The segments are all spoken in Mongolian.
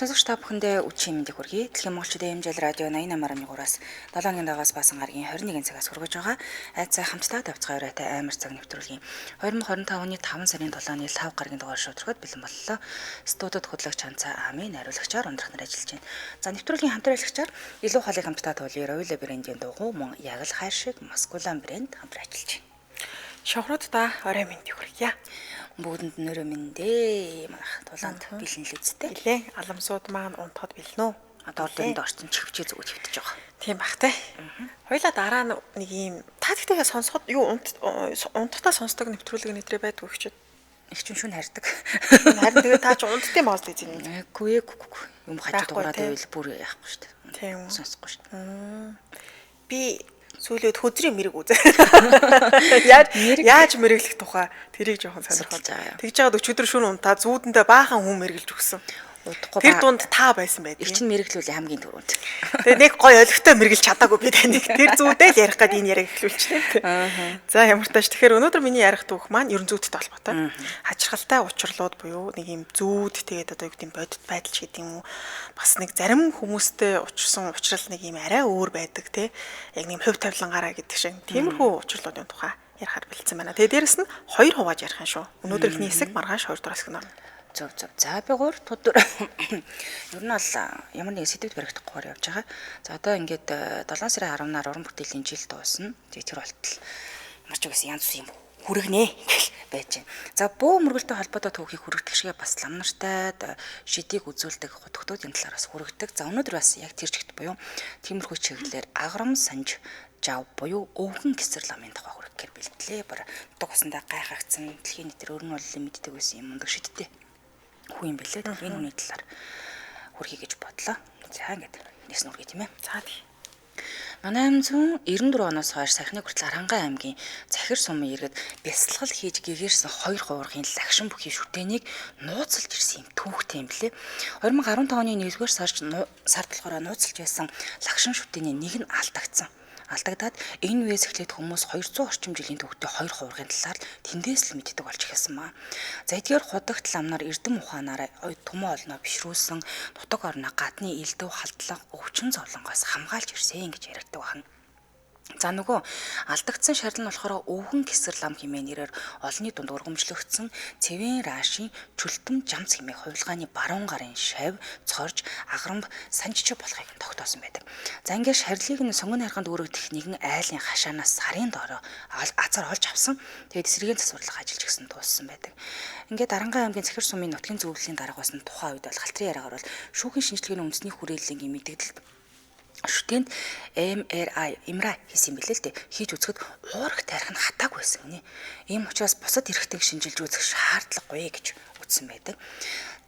Сонсогч та бүхэндээ үдшийн мэндийг хүргэе. Дэлхийн монголчуудын хэмжээл радио 88.3-аас 7-ны дагаас баасан гарагийн 21 цагаас хүргэж байгаа. Айцаа хамтдаа давцгаараатай амар цаг нэвтрүүлгийн 2025 оны 5 сарын 7-ны 5 гарагийн дугаар шударгад бэлэн боллоо. Студид хөтлөгч Ханцаа Амийн найруулагчаар ундрах нар ажиллаж байна. За нэвтрүүлгийн хамтраалагчаар илүү халыг хамтдаа туулъя. Ровила брендийн дугуй мөн яг л хайшиг Маскулан брэнд хамтран ажиллаж байна. Шавхрууд та орой мэндийг хүргье. Бүгдэнд нөрөө мэндээ манайх тулаанд бэлэн л үсттэй. Илээ аламсууд маань унтахад бэлнэ үү? Одоо ордонд орчин чихвчээ зүгж хөвтөж байгаа. Тийм бах те. Хоёлаа дараа нэг юм та тэгтээ сонсоход юу унтахтаа сонсдог нэвтрүүлэг нэтрээ байдгүй хчээд. Их ч шүн хардаг. Харин тэгээ та ч унтдсан моос л эзэн. Үгүй юм хажууд дуурайд байвал бүр яахгүй шүү дээ. Тийм. Сонсохгүй шүү дээ. Би сүүлээд хөзрийн мэрэг үзээ. Яаж мэрэглэх тухай тэрийг жоохон сонирхол. Тэгж жаад өчигдөр шөнө унтаа зүүдэндээ баахан хүн мэрэглэж өгсөн. Тэр дунд та байсан байдаг. Их чинь мэрэглүүл хамгийн түрүүнд. Тэгээ нэг гой олигтой мэрэглэж чадаагүй би тань. Тэр зүүдээ л ярих гээд энэ яриаг эхлүүлчихлээ. За ямар тааш тэгэхээр өнөөдөр миний ярих түүх маань ерөн зүүдтэй холбоотой. Хачирхалтай учрлууд буюу нэг юм зүүд тэгээд одоо юу гэдэг бодит байдал ч гэдэг юм уу. Бас нэг зарим хүмүүстэй учрсан учрал нэг юм арай өөр байдаг те. Яг нэг хувь тавилангаараа гэдэг шиг. Тиймэрхүү учрлуудын тухай ярихаар бэлдсэн байна. Тэгээ дээрэс нь хоёр хувааж ярих юм шүү. Өнөөдөр ихний хэсэг маргааш хоёр дахь хэсэг нь. Зөв. За би 3 өдөр ер нь бол ямар нэг сэдвэд баригдахгүйгээр явж байгаа. За одоо ингээд 7 сарын 10-наар уран бүтээлийн жил дуусна. Тэгээ тэр болтол ямар ч үгүйс янз бүр юм хүргэнэ гэх байж байна. За бөө мөргөлтэй холбоотой түүхийг хүргэх шигээ бас лам нартай шидийг үзүүлдэг хутгтуудын талаараас хүргдэг. За өнөөдөр бас яг тэр чигт буюу тиймэрхүү чиглэлээр аграм санж жав буюу өвгөн гэсэр ламын тухай хүргэхээр бэлтлээ. Бар утга усандаа гайхагдсан дэлхийн нийтээр өөр нь бол мэддэг байсан юм ундаг шидтэй. Хүн юм бэлээ. Энэ хүний талаар хүрхий гэж бодлоо. За ингээд нэс нүргээ тийм ээ. За тий. 1894 оноос хойш сахины хүртэл Арангаан аймгийн Захир сумын иргэд бясалгал хийж гэгэрсэн 2 хувиргын лагшин бүхий шүтээнийг нууцлж ирсэн юм түүхтэй юм блэ. 2015 оны 1-р сард болохоор нууцлж байсан лагшин шүтээний нэг нь алдагдаад энэ үеэс эхлээд хүмүүс 200 орчим жилийн түүхтэй 2 хувиргын талаар тэндээс л мэддэг болж эхэлсэн маа. За эдгээр худагт ламнаар эрдэм ухаанаар төмөө олноо бишрүүлсэн нутаг орноо гадны элдв халдлага өвчин зовлонгоос хамгаалж ирсэн гэж яригддаг байна. За нөгөө алдагдсан шарил нь болохоор өвгөн гэсэр лам хэмээн нэрээр олонний дунд өргөмжлөгдсөн цэвэн рашийн чөлтөм жамц хэмээх хувилгааны баруун гарын шавь цорж аграмб санжиж болохыг тогтоосон байдаг. За ингээд шарилыг нь сонгоны харганд өргөдөх нэгэн айлын хашаанаас сарын доороо азар олж авсан. Тэгээд эсрэгийн засварлах ажиллаж гисэн дууссан байдаг. Ингээд Арангаан аймгийн Захир сумын нутгийн зөвлөлийн дараагаас нь тухайн үед бол халтрын яриагаар бол шүүхийн шинжилгээний үндэсний хүрээлэнгийн мэдээлэл шүтээнд MRI хийсэн билээ л дээ. Хийж үзэхэд уурах тарих нь хатааг байсан гинэ. Ийм учраас бусад эрхтэг шинжилж үзэх шаардлагагүй гэж үзсэн байдаг.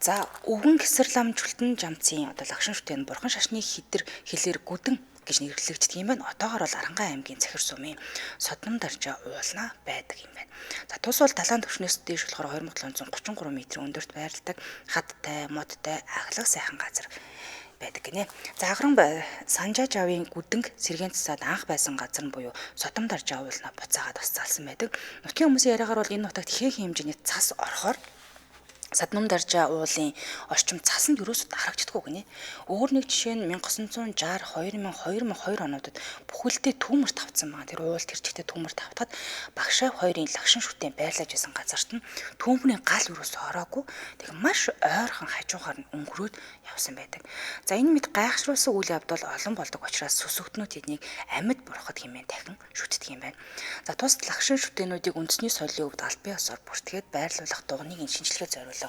За өвгөн гэсэр лам чүлтэн жамцын одоо лагшин шүтэн бурхан шашны хидэр хэлээр гүдэн гэж нэрлэгддэг юм байна. Одоогоор бол Арангаан аймгийн Захир сумын содном даржаа уулна байдаг юм байна. За тус бол далайн түвшнээс дээш болохоор 2733 м өндөрт байрладаг хаттай, модтай, ахлах сайхан газар байдаг гинэ. За агран санжааж авийн гүдэнг сэргийн цасаад анх байсан газар нь буюу содом даржаа уулна буцаагаад бас залсан байдаг. Нутгийн хүмүүсийн яриагаар бол энэ нутагт ихээхэн хэмжээний цас орохоор садном даржаа уулын орчим цасанд юусоо харагддаггүй гинэ. Өөр нэг жишээ нь 1960, 2002 онуудад бүхэлдээ түүмэрт тавцсан байгаа. Тэр уул тэр чигтээ түүмэрт тавтахад багшаа хоёрын лагшин шүтэн байрлаж байсан газарт нь түүмрийн гал юусоо ороогүй. Тэг маш ойрхон хажуухаар нь өнгөрөөд явсан байдаг. За энэ мэд гайхшруулсан үйл явдал олон болдог учраас сүсгтнүүд тэднийг амьд бурхад хэмээн дахин шүтдэг юм байна. За тус лагшин шүтэнүүдийг үндэсний соёлын өвд албан ёсоор бүртгээд байрлуулах дугныг шинжилгээ зориулсан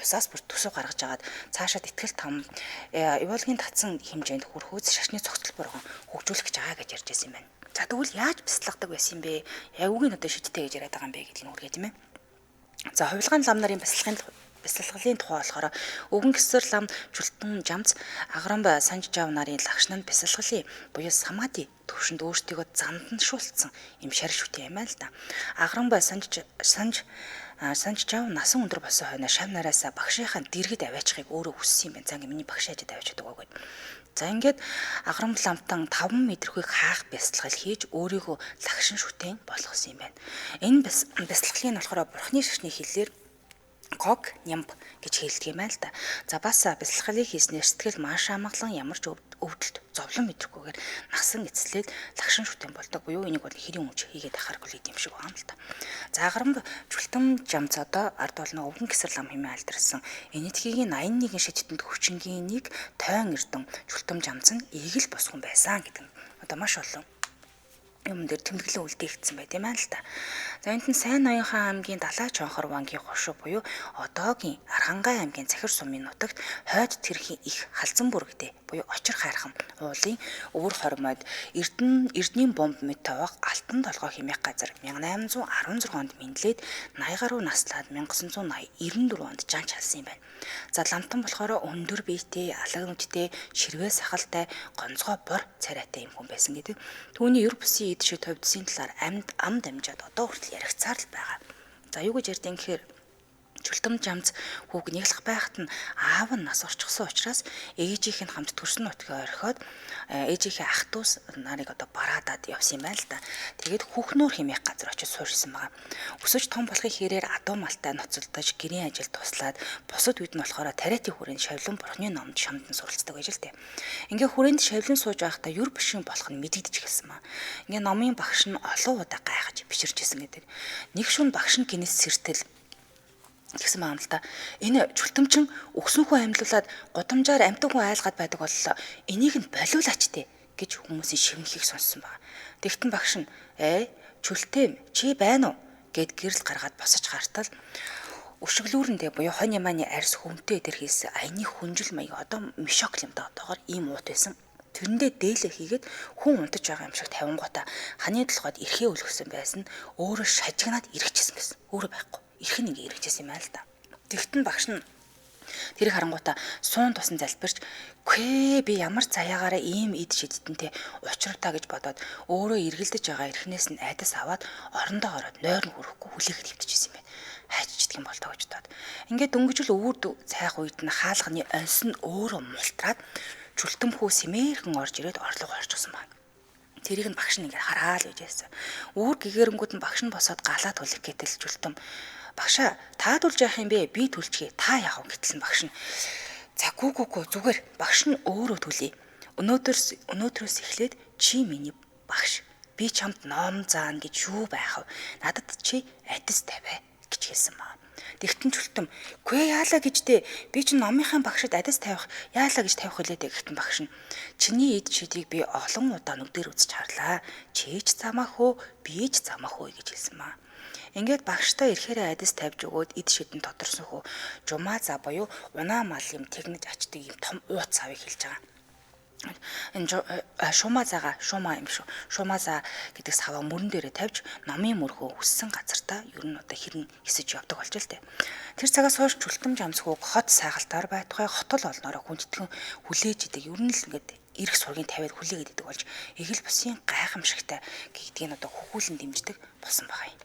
усаас бүр төсөв гаргаж агаад цаашаад итгэл там эволгийн татсан хэмжээнд хүрэхүүц шашны цогцол бурган хөгжүүлэх гэж байгаа гэж ярьж байсан юм байна. За тэгвэл яаж бясалгадаг байсан юм бэ? Үгийн одоо шидтэй гэж яриад байгаа юм бэ гэдгийг нүргээ тийм ээ. За хувилгаан лам нарын бясалгалын тухай болохоор өвгөн гэсэр лам чүлтэн жамц аграмб санж жав нарын лагшнанд бясалгалын буюу самади төвшөнд өөртөө занданшуулсан юм шар шүтээ юм байна л да. Аграмб санж жав насан өндөр болсон хойно шав нараас багшийнхаа дэргэд аваачхыг өөрөө хүссэн юм байна. За ингээ миний багш ажид аваачдаг байгаад. За ингээд аграм ламтан 5 мэтрхүйг хаах бясалгал хийж өөрийгөө лагшин шүтэн болгосон юм байна. Энэ бясалгалыг нь болохоор бурхны шашны хэлээр гог нямб гэж хэлдэг юм байна л да. За бас бясалгалыг хийснээр сэтгэл маш амгалан ямар ч өвдөлт зовлон мэдрөхгүйгээр насан эцэлээд лагшин шүтэн болдог буюу энийг бол хэрийн өмч хийгээд ахааргүй юм шиг байгаа юм л да. За гарамд чултам жамц одоо ард болно өвгөн гэсэр лам хэмээн альдарсан энэтхгийн 81 шидэтэнд хүчингийн нэг тойн эрдэн чултам жамц нь игэл босгон байсан гэдэг нь одоо маш олон юм дээр тэмдэглэн үлдээгдсэн байт юм байна л да. За энд нь Сайн Ноёнхан аймгийн Далай Чонхор вангийн хошуу буюу одоогийн Архангай аймгийн Цахир сумын нутагт хойд тэрхийн их халзан бүрэгтэй буюу очир хайрхан уулын өвөр хормойд Эрдэнийн бомб мэт тавах Алтан толгой хэмээх газар 1816 онд мэдлээд 80 гаруй наслаад 1994 онд жан чалсан юм байна. За ламтан болохоор өндөр биетэй, алаг нүдтэй, ширвээ сахалтай, гонцгой бор царайтай юм хүн байсан гэдэг. Түүний ер бусын эд шиг товдсын талаар ам дамжаад одоо хүртэл яригцаар л байгаа. За юу гэж ярьдیں гэхээр чултам жамц хүүг нэглэх байхад нь аав нь нас орчихсон учраас ээжийнх нь хамт төрсөн нутгаа орхиод ээжийнхээ ах トゥ ус нарыг одоо бараадад явсан юм байна л да. Тэгээд хүүхнүүр хэмээх газар очиж суурьсан байгаа. Өсөж том болохын хэрээр адуу малтай ноцолдож гэрийн ажилд туслаад бусад үед нь болохоор тариатын хүрээнд шавлан бурхны номд шамдан суралцдаг байж л дээ. Ингээ хүрээнд шавлан сууж байхдаа юр бишин болох нь мэдэгдэж эхэлсэн маа. Ингээ номын багш нь олон удаа гайхаж биширч исэн гэдэг. Нэг шөнө багш нь гинэс сэртэл тэгсэн юм л да. Энэ чултамчин өгсөнхөө амьлуулад гудамжаар амтан хүн айлгаад байдаг боллоо. Энийг нь болиулаач те гэж хүмүүсийн шивнэхийг сонссон баг. Тэгтэн багш нь чултэм чи байна уу гэд гэрэл гаргаад босож гартал өшөглүүрэндээ буюу хонь ямааны арьс хүмтэй дээр хийсэн аяны хүнжил маяг одоо мишок юм да одоогоор ийм уут байсан. Тэрэндээ дээлээ хийгээд хүн унтаж байгаа юм шиг тавингуудаа ханы толгойд эрхээ өлгсөн байсан нь өөрөө шажигнаад эргэжсэн байсан. Өөрөө байхгүй. Ирэх нь ингээ эргэжсэн юм аа л да. Тэгтэн багш нь тэрийг харангуйта суун тусан залбирч "Гүй би ямар заяагаараа ийм эд шидтэнтэй учрав та" гэж бодоод өөрөө эргэлдэж байгаа эрхнээс нь айдас аваад орондоо ороод нойр нь хүрэхгүй хүлээхэд хөвтөжсэн юм байна. Хайчдаг юм бол тоо гэж бодоод. Ингээд дөнгөжл өвөр цайх үед нь хаалганы онс нь өөрөө мултраад чултамхүү сэмээрхэн орж ирээд орлого орчихсон байна. Тэрийг нь багш нь ингээ хараад байж байсан. Үүр гэгэрэнгүүд нь багш нь босоод галаа түлэх гэтэл чултам "Багшаа та түлж яах юм бэ? Би түлчгээ. Та яах вэ?" гэтэлсэн багш нь. "За гүү зүгээр багш нь өөрөө түлье. Өнөөдрөөс эхлээд чи миний багш. Би чамд ном заана гэж юу байх вэ? Надад чи адис тавиа" гэж хэлсэн маа. Тэгтэн чултам "Гүй яалаа гэж дээ. Би ч номынхаа багшид адис тавих яалаа гэж тавих хэлээ дээ" гэтэн багш нь "Чиний эд шидийг би олон удаа нүдээр үзэж харлаа. Чи ч замаахөө, би ч замаахөө" гэж хэлсэн маа. Ингээд багштай ирэхээрээ адис тавьж өгөөд эд шидэн тодорсон хөө жумаа за буюу унаа мал юм тэгнэж ачдаг юм том ууц цавыг хэлж байгаа. Энэ шумаа за гэдэг саваа мөрөн дээрээ тавьж номын мөрхөө өссөн газартаа ер нь одоо хэрэн хэсэж явдаг болж л дээ. Тэр цагаас хойш чултам жамсхүүг хот сайгалтаар байтугай хотол олноороо хүндэтгэн хүлээж идэг. Ер нь л ингээд эрх сургийн тавиад хүлээгээд идэг болж эгэл бусын гайхамшигтай гэдгийг одоо хөхүүлэн дэмждэг болсон байгаа юм.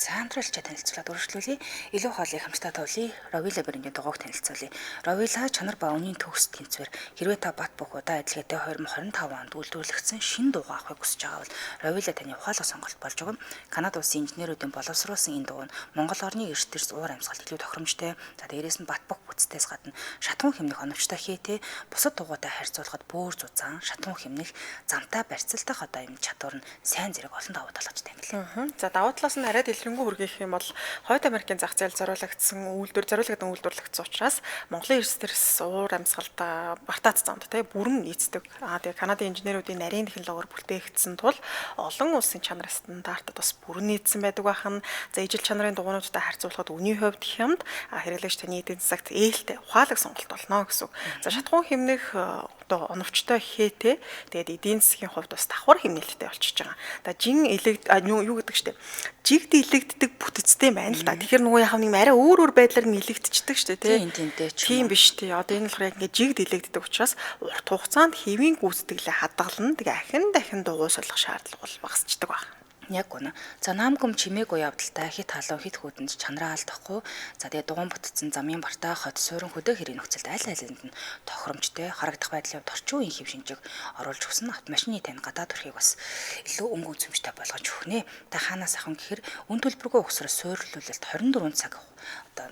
Цаантралчаа танилцуулаад үргэлжлүүлье. Илүү хоолыг хамтдаа туулъя. Ровила брендийн дугуйг танилцуулъя. Ровила чанар ба үнийн төгс тэнцвэр хэрвээ та бат бөх удаа адилгээтэй 2025 онд үйлдвэрлэгдсэн шинэ дугуй авахыг хүсэж байгаа бол Ровила таны ухаалаг сонголт болж байгаа. Канада улсын инженеруудын боловсруулсан энэ дугуй нь Монгол орны эрс дэрс уур амьсгалд илүү тохиромжтой. За дээрээс нь бат бөх бүтцээс гадна шатхуун хэмнэх оновчтой хээтэй бусад дугуйтай харьцуулахад бөөр зузаан шатхуун хэмнэх замтай барьцалтай одоо юм чадвар нь сайн зэрэг олон давуу талтай юм лээ. За давуу талаас нь арай дэлгэрэнгүй хүргэх юм бол Хойд Америкийн зах зээл зориулагдсан үйлдвэрлэгдсэн учраас Монголын эрс дэрс уур амьсгалд бартаац замд бүрэн нийцдэг. Тэгээ Канадын инженеруудын нарийн технологиор бүтээгдсэн тул олон улсын чанар стандартад бас бүрэн нийцсэн байдаг бахан. За ижил чанарын дугуйнуудтай харьцуулахад үнийн хувьд хямд хэрэглэгч таны эдийн засагт ээлтэй ухаалаг сонголт болно гэсэн. За шатхуун хэмнэх одоо оновчтой хээтэй тэгээд эдийн засгийн хувьд бас давхар хэмнэлттэй болчихж байгаа. За жин юу гэдэг чтэй. Жигд илэгддэг бүтцтэй байна л да. Тэгэхээр нөгөө яхав нэг арай өөр байдлаар нь илэгдчихдэг шүү дээ, тийм биш тий. Одоо энэ болохоор яг ингээд жигд илэгддэг учраас урт хугацаанд хэвийн гүйцэтгэлээ хадгална. Тэгээ дахин дугуй солих шаардлага бол багасчдаг байна. Яг гүн. За наамгүм чимээгүй явдалтай хит халуун хит хүйтэнд чанараа алдахгүй. За тэгээ дугуун бүтцэн замын бартаа хот суурин хөдөө хэрийн нөхцөлд аль алинд нь тохиромжтой харагдах байдлын хувьд орчин үеийн хэв шинжийг оруулж өгсөн автомашины тань гадаад төрхийг бас илүү өнгө үзэмжтэй болгож өгөх нэ. Та хаанаас ахын гэхээр үн төлбөргүй өгсрөө суйрлуулалт 24 цаг одоо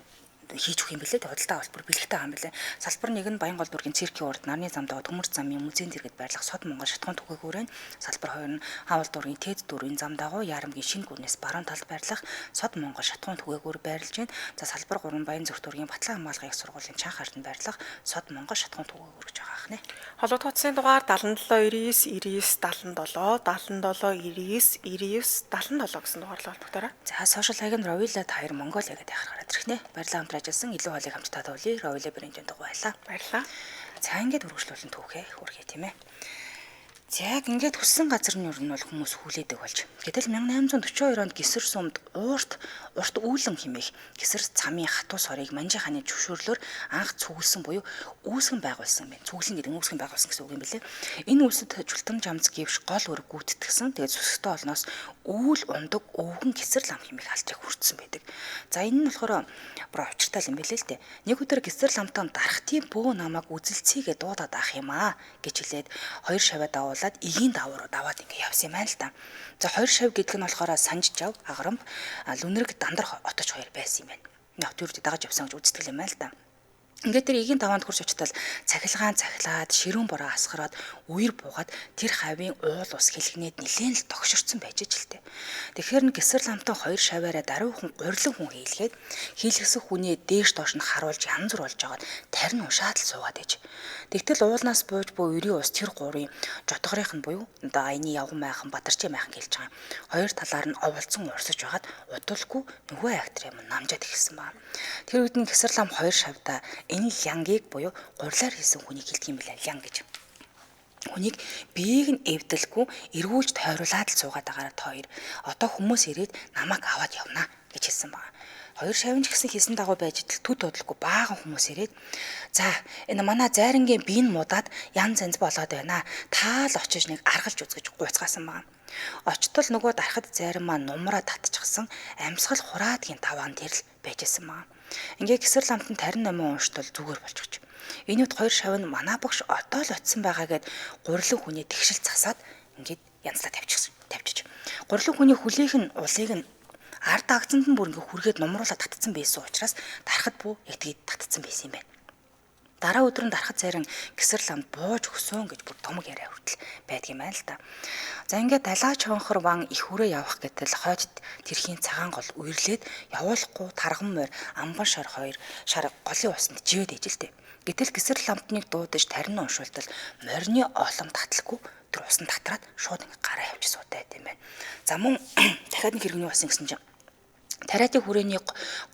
хийж өгөх юм бэлээ. Худалдаа холбоор бэлэгтэй байгаа юм бэлээ. Салбар 1 нь Баянгол дүүргийн циркийн урд нарны замдаа Төмөр замын музейн дэргэд байрлах Сод Монгол шатхуун түгээгүүрэн салбар 2 нь Хаавал дүүргийн Тэд дүүргийн замдаа Ярамгийн шинэ гүрнээс баруун талд байрлах Сод Монгол шатхуун түгээгүүр байрлаж байна. За салбар 3 нь Баян зүрх дүүргийн Батлан хамгаалгын их сургуулийн Чанх хартанд байрлах Сод Монгол шатхуун түгээгүүр гэж байгаа ахнэ. Холбогд утасны дугаар 77 99 77 77 99 99 77 гэсэн дугаарлал холбогдорой. За сошиал хаяг нь Ровила Таяр Монголиа гэдэг харахаар ирэх нэ. Баярлалаа хамт ажилласан илүү хоолыг хамтдаа тавлаа. Ровила брендийн дугуй байлаа. Баярлалаа. За ингээд үргэлжлүүлэн түүхээ хүрхээ тийм ээ. За яг ингээд хүссэн газар нь юу нь бол хүмүүс хүлээдэг болж. Гэтэл 1842 онд Гисэр сумд урт үүлэн хэмээх Гисэр цамын хатуу сорыг Манжи хааны зөвшөөрлөөр анх цугласан буюу үүсгэн байгуулсан байна. Цуглан гэдэг нь үүсгэн байгуулсан гэсэн үг юм билээ. Энэ үйлсэд Жултам жамц гівш гол өрг гүйтгэсэн. Тэгээд сүсгтэй олноос үүл ундаг өвгөн Гисэр лам хэмээх алдрыг хүртсэн байдаг. За энэ нь болохоор бүр учиртай юм билээ л дээ. Нэг өдөр Гисэр ламтан дарахтын бөө намайг үзэлцгээе дуудаад ах юм аа гэж хэлээд хоёр шаваа давуулаад игийн даваа руу даваад ингээ явсан юм байна л да. За хоёр шав гэдэг нь болохоор Санж жав, Агарамб, Лүнэрэг Дандар отож хоёр байсан юм байна. Яг тэр үед дагаж явсан гэж үзтгэл юм байна л да. Ингээд тэр игийн даваанд хурж очтол цахилгаан цахилаад ширүүн бороо асгараад үер буугаад тэр хавийн уул ус хэлгнээд нилээн л тогширцсон байж ижил тээ. Тэгэхээр н Гисэр ламтан хоёр шаваараа даруйхан гурилан хүн хийлгээд хийлгэсэн хүнээ дээш доош нь харуулж янз бүр болж байгаад тарин уншаад л суугаад ээж. Тэгтэл уулнаас бууж буй өрийн ус тэр гурийн жотгорынх нь буюу одоо Аяны явган майхан Бадарчин майхан гэлж байгаа. Хоёр талаар нь оволцсон урсаж байгаад удалгүй нөгөө актер юм намжаад ихсэн ба. Тэр үед нь Гисэр лам хоёр шавда энэ лянгийг буюу гурлаар хийсэн хүнийг хэлдэг юм билээ лян гэж. Хүнийг биеийг нь эвдэлгүй эргүүлж тойруулаад л суугаад байгаараа хоёр одоо хүмүүс ирээд намайг аваад явна гэж хэлсэн байна. Хоёр шавьж гисэн хийсэн дагуу байж идэл төд бодлогүй баахан хүмүүс ирээд за энэ манай зайрангийн биен муудаад янз янз болоод байна. Таал очиж нэг аргалж үзгэж гуйцгаасан байна. Очтол нөгөө дарахад зайран маань нумраа татчихсан амьсгал хураадгийн таваан тэрл байжсэн байна. Ингээ Гисэр ламтан тарин номын унштал зүгээр болчихж. Энэ үед хоёр шав нь манай багш одоо л очисон байгаа гэд гурлан хүнээ тэгшил засаад ингээд янзлаа тавьчих. Гурлан хүний хүлээх нь улыг нь ард агцанд нь бүр ингээ хүргээд нумруулаад татцсан байсан учраас дарахад бүү яг тэгээд татцсан байсан юм байна. Дараа өдөр нь дарахад зайран Гисэр ламд бууж өгсөн гэж бүр томог яриа хүртэл байдгийм байна л да. За ингээд далаа чонхор ван их хүрээ явах гэтэл хойд тэрхийн цагаан гол үерлээд явуулахгүй тарган морь амбан шар хоёр шар голын усанд живэд ижил дээ. Гэтэл Гисэр ламтныг дуудаж тарин уншуултал морины олом татлахгүй тэр усанд татраад шууд ингээ гараа явж суутай байт юм байна. За мөн дахиад нэг хэрэгний ус ингэсэн чинь тариатын хүрээний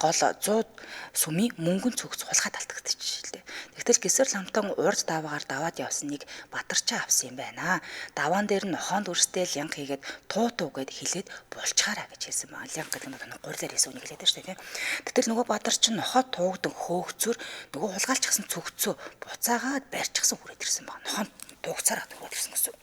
гол 100 сүмийн мөнгөн цогц хулгай талтагдчихжээ. Тэгтэл Гисэр ламтан урд даваагаар даваад явсан нэг Бадарчин авсан юм байна. Даваан дээр нь нохоонд өрстэй лянг хийгээд туу гэд хэлээд булчгаараа гэж хэлсэн байна. Лянг гэдэг нь одоо гурлаар хийсэн үнийг хэлээд шүү дээ. Тэгтэл нөгөө Бадарчин нохоо туугдан хөөгцөр нөгөө хулгайлчихсан цогцөө буцаагаад барьчихсан хүрээд ирсэн байна. Нохоонд дугцаараа түрээд ирсэн гэсэн.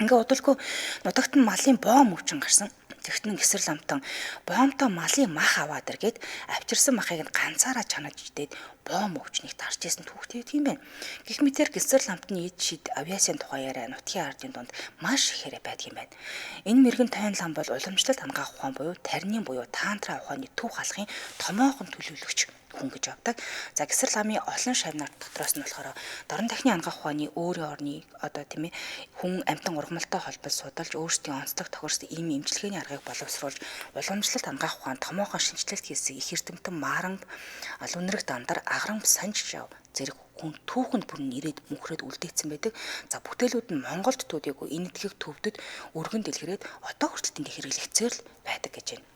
Ингээ удалгүй нутагт нь малын боом өвчин гарсан. Тэгтэн Гисэр ламтан боомтой малын мах аваад иргээд авчирсан махыг нь ганцаараа чанаж идээд боом өвчнийг тарж исэн түүхтэй тийм байна. Гэх мэтэр Гисэр ламтны эд шид авиасын тухай яриа нутгийн ардын дунд маш ихээр байдаг юм байна. Энэ мэрэгэн тойн лам бол уламжлалт хангаах ухаан буюу тарины буюу таантра ухааны төв халахын томоохон төлөөлөгч хүн гэж авдаг. За Гисэр ламын олон шавнаар дотроос нь болохоор дорн дахны хангаах ухааны өөрийн орны одоо тийм ээ хүн амтан ургамалтай холбол судалж өөрсдийн онцлог тохирсон ийм эмчилгээний аргыг боловсруулж уламжлалт хангаах ухаанд томоохон шинжилэлт хийсэн их эрдэмтэн Маранг Лүнэрэг Дандар Агарамб Санж жав зэрэг хүн түүхэнд бүр нэрээд мөнхрөөд үлдээсэн байдаг. За бүтээлүүд нь Монголд төвдөөгүй энэ дэлхийг төвдөд өргөн дэлгэрээд одоо хүртэл ингэ хэрэглэгцээр л байдаг гэж байна.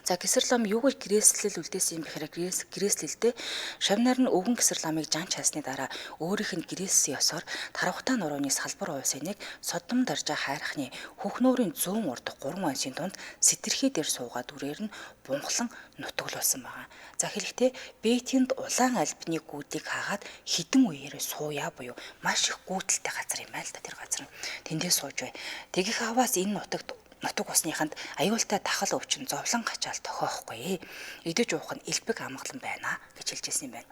За Гисэр лам юугаар гэрээслэл үлдээсэн юм бэхээр гэрээслэлдээ шавнаар нь өвгөн Гисэр ламыг жанч хайсны дараа өөрийнх нь гэрээссэн ёсоор Таравхтай нурууны салбар уусыныг Соддом даржаа хайрхны Хөхнөөрийн 100 урдах 3 ансын дунд сэтэрхий дээр суугаад үрээр нь бунхлан нутаглуулсан байгаа. За хэлэхдээ Бээтэнд улаан альбны гүүдийг хаагаад хідэн үеэрээ сууя буюу маш их гүйдэлтэй газар юм аа л да тэр газар. Тэндээ сууж бай. Тэгэх аваас энэ нутагт нутаг усныханд аюултай тахал өвчин зовлон гачаал тохиохгүй. Идэж уух нь элбэг амгалан байна гэж хэлжсэн юм байна.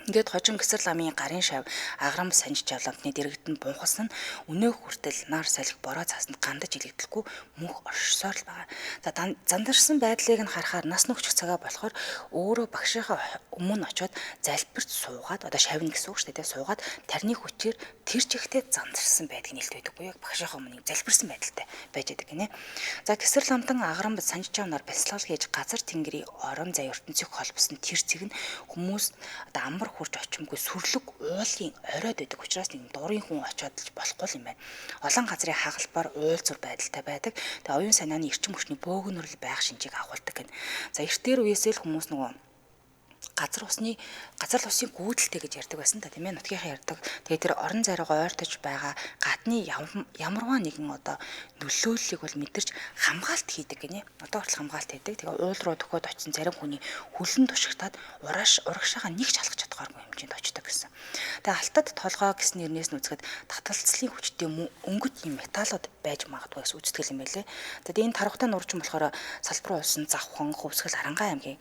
Ингээд хожим гэсэр ламын гарын шав аграм санж жавламтны дэрэгдэнд бунхалсан нь өнөөх хүртэл нар салхи бороо цаасанд гандаж илэгдэхгүй мөнх оршсоор л байгаа. За зандарсан байдлыг нь харахаар нас нөхчих цагаа болохоор өөрөө багшийнхаа өмнө очиод залбирч суугаад одоо шавна гэсэн үг шүү дээ суугаад тарны хүчээр тэр чигтээ зандарсан байдгийг нэлт байдаггүй яг багшийнхаа өмнө залбирсан байдалтай байж байдаг гинэ. За гэсэр ламтан аграм санж жавнаар бясалгал хийж газар тэнгэрийн орон зай ертөнцийг холбосон тэр цэг нь хүмүүс одоо амар хурж очимгүй сүрлэг уулын оройд байдаг учраас нэг дурын хүн очиод л болохгүй юм байна. Олон газрын хагалбаар уулзур байдалтай байдаг. Тэгээ оюун санааны эрчим хүчний бөөгнөрл байх шинжийг агуулдаг гэнэ. За эртээр үеэсээ л хүмүүс нөгөө газар усын гүйдэлтэй гэж ярьдаг байсан та тийм ээ нутгийнхаа ярьдаг. Тэгээ тэр орон зайраа ойртож байгаа гадны ямарваа нэгэн одоо нөлөөллийг бол мэдэрч хамгаалт хийдэг гинэ. Одоо хүртэл хамгаалт хийдэг. Тэгээ уул руу төхөд очсон зарим хүний хөлн тушигтаад урагшаага нэг ч халах чадхааргүй хэмжээнд очдог гэсэн. Тэгээ алтад толгой гэсэн нэрнээс нь үзэхэд таталцлын хүчтэй өнгөт юм металлууд байж магадгүй гэсэн үзтгэл юм байлээ. Тэгээд энэ тархтай нурчин болохоор салбар уулсан завхан хөвсгөл Арангаан аймгийн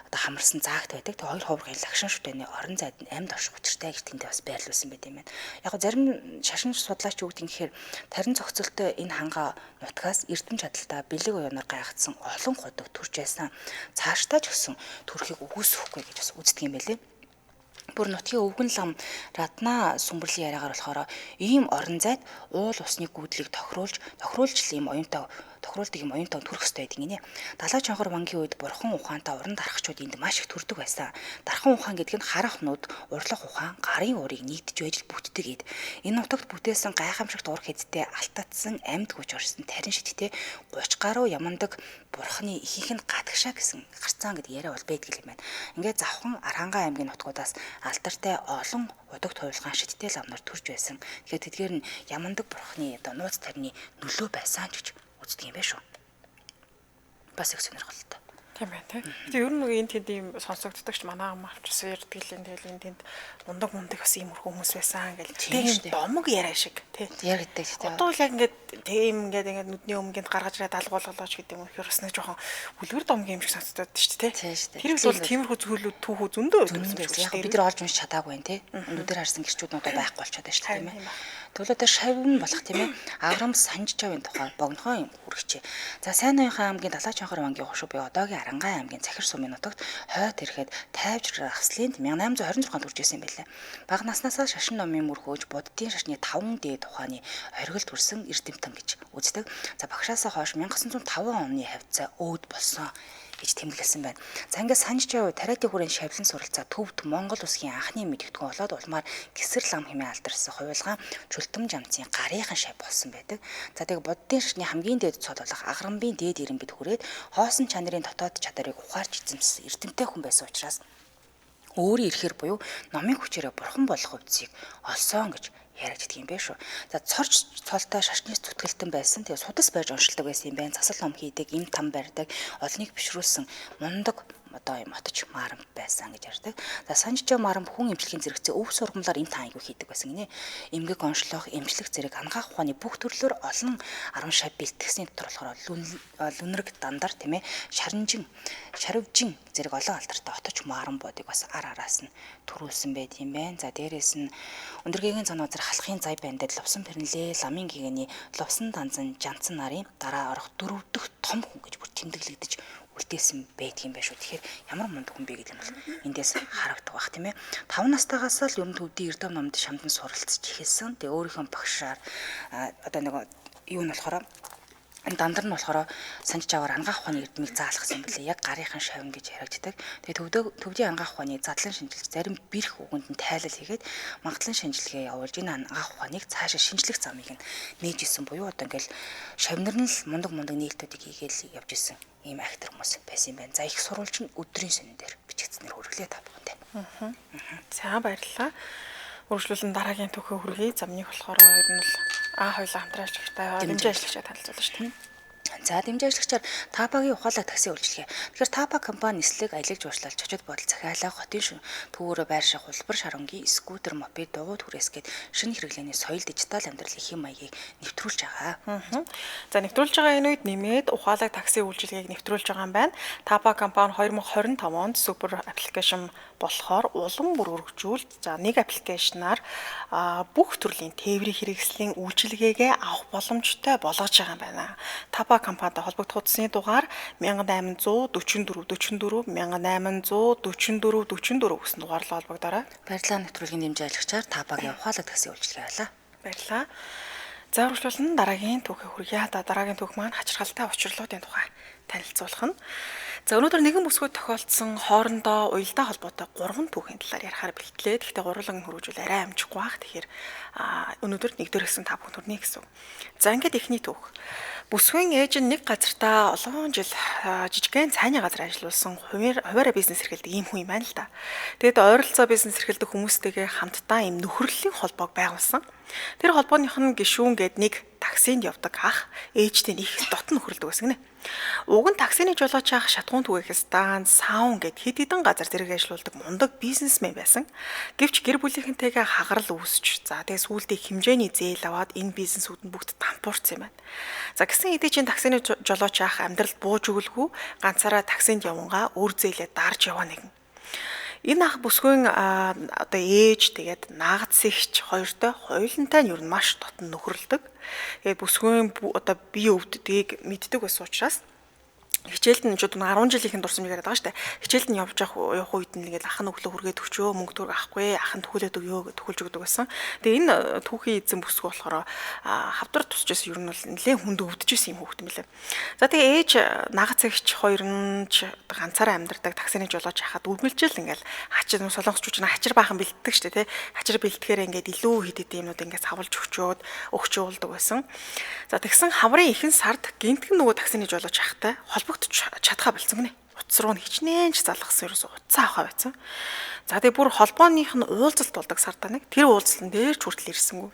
одоо хамарсан заагт байдаг. Тэгээ 2 хуврын лагшин шүтэний орон зайд нь амьд орших учиртай гэж тэндээ бас байрлуулсан байт юм байна. Яг го зарим шашин судлаач юу гэдэг гэхээр тарин зохицолтой энэ ханга нутгаас эрдэм чадaltaа бэлэг уянаар гайхацсан олон годог төрж байсан. Цаашдаа ч гэсэн төрхийг үгүйсэхгүй гэж бас үздэг юм байлээ. Бүр нутгийн өвгөн лам Радна сүмбэрлийн яриагаар болохоор ийм орон зайд уул усны гүйдлийг тохируулж ийм тохируулдаг юм оюунтай төрөх ёстой гэдэг гинэ. Далай чонхор вангийн үед бурхан ухаантай уран дарахчууд энд маш их төрдөг байсан. Дархан ухаан гэдэг нь харах нууд, урлах ухаан, гарын уурыг нийтж байж бүтдэг эд. Энэ нутагт бүтээсэн гайхамшигт ур хэдтэй алтатсан амьд хүч орсон тарин шидтэй 30 гаруй ямандаг бурханы ихийнх нь гадагшаа гэсэн гарцаан гэдэг яриа бол байдаг юм байна. Ингээд завхан Арангаан аймгийн нутгуудаас алдартай олон удаг туйлгаан шидтэй ламнар төрж байсан. Тэгэхээр тэдгээр нь ямандаг бурханы одоо нууц тарины нөлөө байсан гэж үздэг юм байна шүү. Бас их сонирхолтой. Тийм байна тийм. Тэгээ ер нь энэ тэнд ийм сонсогддогч манай амарчсан ярьдаг л энэ тэгэл энэ тэнд мундаг бас ийм хүмүүс байсан гэл. Тийм домог яриа шиг тийм. Яригддаг тийм. Одоо л яг ингээд тийм ингээд нүдний өмнөнд гаргаж ирээд алгуулгалаач гэдэг юм их бас нэг жоохон үлгэр домгийн юм шиг сонсогдод шүү дээ тийм. Тэр бол тиймэрхүү зүйлүүд түүхүү зөндөө яг бид нар олж унш чадаагүй байна тийм. Өнөөдөр харсан гэрчүүд одоо байхгүй болчиход байна шүү дээ тийм ээ. Төлөөдөө шавн болох тийм ээ. Аграм санж жавын тухай богнохоо юм хүргэчээ. За сайн ноёнхан аймгийн далай чонхор вангийн хошуу би одоогийн Арангаан аймгийн Цахир сумын нутагт хойд ирэхэд тайвж рахслын 1826 төрж исэн байлээ. Бага наснасаа шашин номын мөрхөөж буддийн шашны 5 дээд ухааны оргил төрсэн эрдэмтэн гэж үздэг. За багшаасаа хойш 1905 оны хавцаа өөд болсон гэж тэмдэглэсэн байна. За ингээд санж жав тариатын хүрээний шавлан суралцаа төвд Монгол улсын анхны мэдгэдэггүй болоод улмаар гисэр лам хэмээн алдарсан хуйлгаан чөлтөм жамцын гарийнхан шав болсон байдаг. За тэгээ буддийн шашны хамгийн дээд цол болох аграмбын дээд ирэмбэд хүрээд хоосон чанарын дотоод чадварыг ухаарч эзэмсэн эрдэмтэй хүн байсан учраас өөрийн ирэхээр буюу номын хүчээрээ бурхан болох үдсийг олсон гэж яригддаг юм байна шүү. За цорч цолтой шашнаас зүтгэлтэн байсан. Тэгээ судас байж уншилдаг байсан юм байна. Засал ном хийдэг, им там барьдаг, олныг бишрүүлсэн мундаг одоо юм отож марамт байсан гэж ярьдаг. За санжжаа марамт хүн эмчилгээний зэрэгцээ өв сургамлаар им тааныг хийдэг байсан гинэ. Эмгэг оншлох, эмчлэх зэрэг ангаах ухааны бүх төрлөөр олон 10 шав бэлтгэсний дотор болохоор лүнрэг дандар тийм ээ шаривжин зэрэг олон алдартай отож марамбуудыг бас араас нь төрүүлсэн байт юм байна. За дээрээс нь өндөргийн цан узар халахын зай бандад лувсан пэрнлээ ламын гэгэний лувсан данзан жанцсан нарын дараа орох 4 дахь том хүн гэж бүр тэмдэглэгдэж үлдээсэн байдаг юм байна шүү. Тэгэхээр ямар мундаг хүн бэ гэдэг юм бол эндээс харагдах бах тийм ээ. 5 настайгаас л ер нь төвдийн эрдэм номд шамдан суралцж эхэлсэн. Тэгээ өөрийнхөө багшаар одоо нэг юу нь болохоор дандар нь болохоор санж жаваар ангаах ухааны эрдмийг заалгасан билээ. Яг гарийнхан шавн гэж яригддаг. Тэгээ төвдийн ангаах ухааны задлан шинжилж зарим бэрх үгэнд нь тайлал хийгээд магадлан шинжилгээ явуулж энэ ангаах ухааныг цаашаа шинжлэх замыг нь нээж исэн буюу одоо ингээл шавнар нь л мундаг нээлтүүдийг хийгээл явж исэн ийм актер хүмүүс байсан юм байна. За их сурвалж нь өдрийн сонин дээр бичигдснээр хүргэлээ та бүхэнд. За баярлалаа. Үргэлжлүүлэн дараагийн түүхээ хүргэе. За миний болохоор ер нь л хойлоо хамтраач ихтэй хэмжээ ажиллагчаа танилцуулна шүү дээ. За дэмжээ ажлагчаар Тапагийн ухаалаг такси үйлчилгээ. Тэгэхээр Тапа компани нислэг аялал жуулчлал чочод бодол захиалга хотын төвөөрөө байр шах улбар шарангийн скутер мопед дугуй түрээс гээд шинэ хэрэглээний соёл дижитал амьдрал их юм маягийг нэвтрүүлж байгаа. За нэвтрүүлж байгаа энэ үед нэмээд ухаалаг такси үйлчилгээг нэвтрүүлж байгаа юм байна. Тапа компани 2025 онд супер аппликейшн болохоор улам бүр өргөжүүлж за нэг аппликейшнаар бүх төрлийн тээврийн хэрэгслийн үйлчилгээгээ авах боломжтой болгож байгаа юм байна. Тапа компанитай холбогдох утасны дугаар 1844 44 1844 44 гэсэн дугаарлаа холбогдорой. Баярлалаа нэвтрүүлгийн дэмжээ ажлагчаар Тапагийн ухаалаг такси үйлчилгээ байлаа. Баярлалаа. За үргэлжлүүлэн дараагийн түүхээ хүргье. Дараагийн түүх маань хачирхалтай учрлуудын тухай танилцуулах нь. За өнөөдөр нэгэн бүсгүйд тохиолдсон хоорондоо уялдаа холбоотой 3 түүхийн талаар ярихаар бэлтлээ. Гэхдээ гурван хөрвүүлэл арай амжихгүй байх. Тэгэхээр өнөөдөр нэгдүгээр хэсэг та бүхэн төрний гэсэн. За ингээд эхний түүх. Бүсгүйн ээж нь нэг газартаа олон жил жижигхэн цайны газар ажилласан хуваараа бизнес эрхэлдэг ийм хүн юм байна л да. Тэгэд ойролцоо бизнес эрхэлдэг хүмүүстэйгээ хамтдаа ийм нөхөрлөлийн холбоог байгуулсан. Тэр холбооных нь гишүүн гээд нэг таксинд явдаг ах ээжтэй их дотн нөхөрлөдөг байсан гинэ. Уг нь таксины жолооч ах шатгуун түгээх станд, саун гээд хэд хэдэн газар зэрэг ажилладаг мундаг бизнесмен байсан. Гэвч гэр бүлийнхэнтэйгээ хагарал үүсч за тэгээ сүүлдээ хэмжээний зээл аваад энэ бизнесүүд нь бүгд дампуурсан юм байна. За гэсэн хэдий чинь таксины жолооч ах амьдралд бууж өгөлгүй ганцаараа таксинд явангаа үр зээлээ дарж яваа нэгэн. Энэ ах бүсгүйн одоо ээж тэгээд наагц ихч хоёртой хоёулантай нь юу нь маш дотн нөхөрлөдөг. Тэгээд бүсгүйн одоо бие өвддгийг мэддэг байсан учраас хичээлд нь ч одоо 10 жилийнхэн дурсамж яриад байгаа шүү дээ. Хичээлд нь явж явах үед нь ингээд ах нь өглөө хүргээд өчөө мөнгө төгрөг авахгүй ах нь төхүүлээд өгөө төхүүлж өгдөг байсан. Тэгээ энэ түүхийн эзэн бүсгүй болохоор хавдар тусч байсан ер нь бол нэлээд хүнд өвдөж исэн юм хүүхэд юм лээ. За тэгээ ээж нагц эгч хоёр нь ч ганцаараа амьдардаг таксины жолооч хахад үргэлжил ингээд хачир солонгосчууд нь хачир баахан бэлддэг шүү дээ тий. Хачир бэлтгэхээр ингээд илүү хэд хэдэн юмнууд ингээд савлж өгчөөдөг байсан. За тэгсэн хаврын ихэнх сард гинтгэн нөгөө таксины жолооч хахтай холбогдож чадхаа болсон гинэ. Утас руу хичнээн ч залгасан ерөөсө утсаа авахаа байсан. За тэгээ бүр холбооных нь уулзалт болдог сардаа нэг тэр уулзалтын дээр ч хүртэл ирсэнгүй.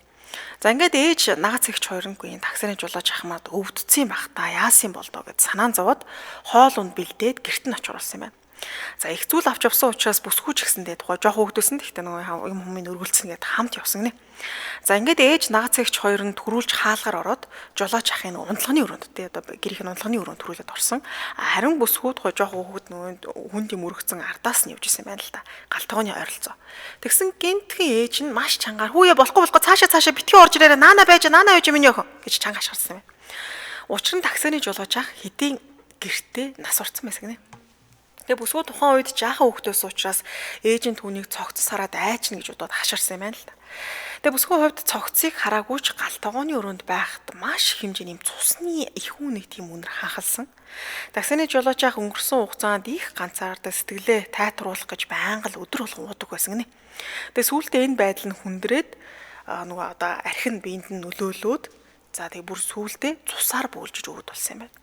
За ингээд ээж наац ихч хоёрынгүй таксины жолооч ахмаад өвдсөн байх та яасан бол доо гэд санаан зовоод хоол унд бэлдээд гэрт нь очруулсан юм байна. За их зүйл авч явсан учраас бүсгүйч гэсэндээ тухай жоох хөөгдөөсөн. Гэхдээ нөгөө юм хүмүүс өргөлцсөн гэд хамт явсан гинэ. За ингээд ээж наац ихч хоёр нь төрүүлж хаалгаар ороод жолооч ахын унтлагын өрөөнд тий одоо гэрийн унтлагын өрөөнд төрүүлээд орсон. Харин бүсгүүд гоо жоох хөөгд нөгөө хүнд юм өргөцсөн ардаас нь явж исэн байна л да. Галтгооны ойролцоо. Тэгсэн гинтхэн ээж нь маш чангаар хүүе болохгүй цаашаа битгий орж ирээрээ наана байж минь өхөн гэж чанга шарсан байна. Учир нь таксины жолооч ах хэдийн гэртээ нас орсон байсан гинэ. Тэгээ бүсгүй тухайн үед жаахан хөвгтөөс учраас ээж нь түүнийг цогцос хараад айчна гэж бодоод хаширсан юм байна л да. Тэгээ бүсгүй хувьд цогцыг хараагүйч галтгооны өрөөнд байхад маш их хэмжээний цусны ихүү нэг тийм үнэр ханхалсан. Таксины жолооч ах өнгөрсөн хугацаанд их ганцаардаг сэтгэлээ тайтруулах гэж байнга л өдөр болгон уудаг байсан гинэ. Тэгээ сүүлдээ энэ байдал нь хүндрээд нөгөө одоо архин биед нь нөлөөлөөд за тэгээ бүр сүүлдээ цусаар бөөлжж өгöd болсон юм байна.